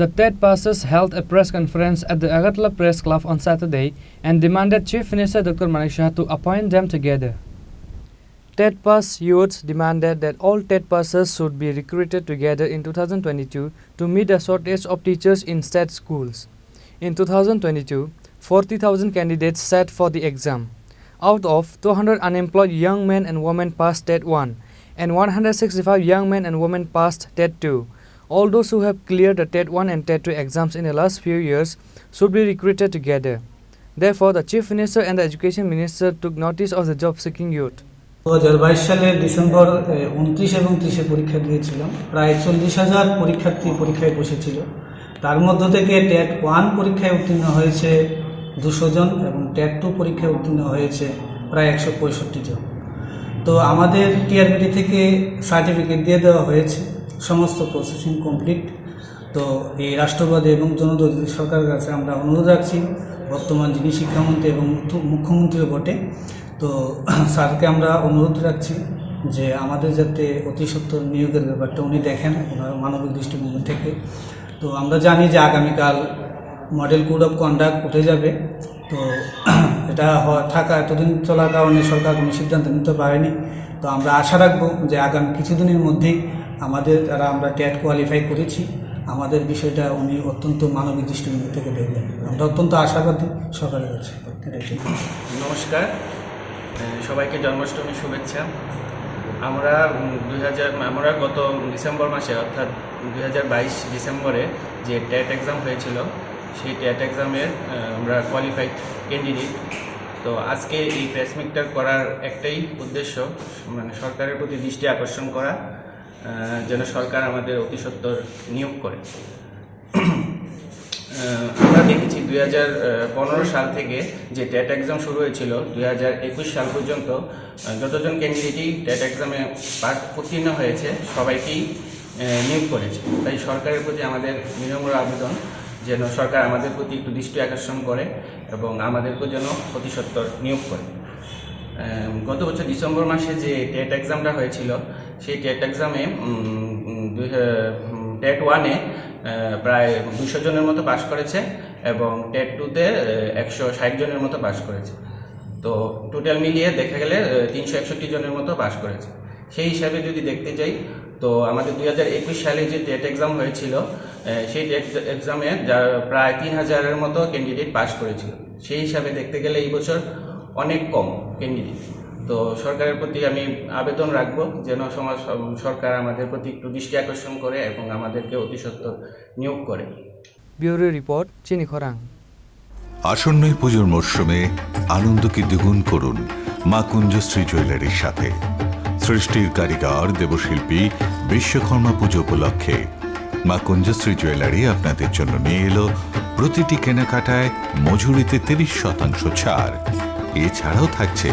The TET passers held a press conference at the Agartala Press Club on Saturday and demanded Chief Minister Dr. Manik Shah to appoint them together. TET pass youths demanded that all TET passers should be recruited together in 2022 to meet the shortage of teachers in state schools. In 2022, 40,000 candidates sat for the exam. Out of 200 unemployed young men and women passed TET 1 and 165 young men and women passed TET 2. All those who have cleared the TET 1 and TET 2 exams in the last few years should be recruited together. Therefore, the Chief Minister and the Education Minister took notice of the job-seeking youth. 2022 সালের December 29 এবং 30 পরীক্ষা দিয়েছিলাম। প্রায় 40,000 পরীক্ষার্থী পরীক্ষায় বসেছিল। তার মধ্য থেকে টেট 1 পরীক্ষায় উত্তীর্ণ হয়েছে 200 জন এবং টেট 2 পরীক্ষায় উত্তীর্ণ হয়েছে প্রায় 165 জন। তো আমাদের টিআরবিটি থেকে সার্টিফিকেট দিয়ে দেওয়া হয়েছে, সমস্ত প্রসেসিং কমপ্লিট। তো এই রাষ্ট্রবাদী এবং জনদলিত সরকারের কাছে আমরা অনুরোধ রাখছি, বর্তমান যিনি শিক্ষামন্ত্রী এবং মুখ্যমন্ত্রীও বটে, তো স্যারকে আমরা অনুরোধ রাখছি যে আমাদের যাতে অতি সত্বর নিয়োগের ব্যাপারটা উনি দেখেন ওনার মানবিক দৃষ্টিভঙ্গি থেকে। তো আমরা জানি যে আগামীকাল মডেল কোড অফ কন্ডাক্ট উঠে যাবে। তো এটা থাকা এতদিন চলার কারণে সরকার কোনো সিদ্ধান্ত নিতে পারেনি। তো আমরা আশা রাখবো যে আগামী কিছুদিনের মধ্যেই আমাদের যারা আমরা টেট কোয়ালিফাই করেছি আমাদের বিষয়টা উনি অত্যন্ত মানবিক দৃষ্টিভঙ্গি থেকে দেখবেন। আমরা অত্যন্ত আশাবাদী সরকারের কাছে। নমস্কার, সবাইকে জন্মাষ্টমীর শুভেচ্ছা। আমরা গত ডিসেম্বর মাসে অর্থাৎ 2022 ডিসেম্বরে যে টেট এক্সাম হয়েছিল সেই টেট এক্সামের আমরা কোয়ালিফাইড ক্যান্ডিডেট। তো আজকে এই প্রেস মিটটা করার একটাই উদ্দেশ্য, মানে সরকারের প্রতি দৃষ্টি আকর্ষণ করা, যেন সরকার আমাদের অতি সত্বর নিয়োগ করে। আমরা দেখেছি 2015 সাল থেকে যে টেট এক্সাম শুরু হয়েছিল 2021 সাল পর্যন্ত যতজন ক্যান্ডিডেটই টেট এক্সামে উত্তীর্ণ হয়েছে সবাইকেই নিয়োগ করেছে। তাই সরকারের প্রতি আমাদের বিনম্র আবেদন যেন সরকার আমাদের প্রতি একটু দৃষ্টি আকর্ষণ করে এবং আমাদেরকেও যেন অতি সত্বর নিয়োগ করে। গত বছর ডিসেম্বর মাসে যে টেট এক্সামটা হয়েছিল সেই টেট এক্সামে টেট 1-এ প্রায় 200 জনের মতো পাশ করেছে এবং টেট 2-তে 160 জনের মতো পাশ করেছে। তো টোটাল মিলিয়ে দেখা গেলে 361 জনের মতো পাশ করেছে। সেই হিসাবে যদি দেখতে যাই তো আমাদের 2021 সালে যে টেট এক্সাম হয়েছিল সেই টেট এক্সামে প্রায় 3000-এর মতো ক্যান্ডিডেট পাশ করেছিল। সেই হিসাবে দেখতে গেলে এই বছর অনেক কম ক্যান্ডিডেট। তো সরকারের প্রতি আমি আবেদন রাখবো যেন সরকার আমাদের প্রতি একটু দৃষ্টি আকর্ষণ করে এবং আমাদেরকে অতি সত্বর নিয়োগ করে। ব্যুরো রিপোর্ট, চিনি খরাং। আসন্ন পুজোর মরশুমে আনন্দকে দ্বিগুণ করুন মা কুঞ্জশ্রী জুয়েলারির সাথে। সৃষ্টির কারিগর দেবশিল্পী বিশ্বকর্মা পুজো উপলক্ষে মা কুঞ্জশ্রী জুয়েলারি আপনাদের জন্য নিয়ে এলো প্রতিটি কেনাকাটায় মজুরিতে 30% ছাড়। এছাড়াও থাকছে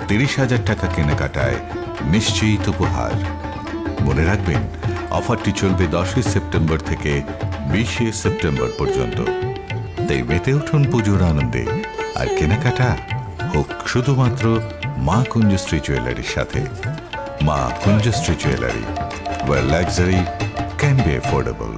30,000 টাকা কেনাকাটায় নিশ্চিত উপহার। মনে রাখবেন, অফারটি চলবে 10 সেপ্টেম্বর থেকে 20 সেপ্টেম্বর পর্যন্ত। তাই মেতে উঠুন পুজোর আনন্দে, আর কেনাকাটা হোক শুধুমাত্র মা কুঞ্জশ্রী জুয়েলারির সাথে। মা কুঞ্জশ্রী jewellery, where luxury can be affordable.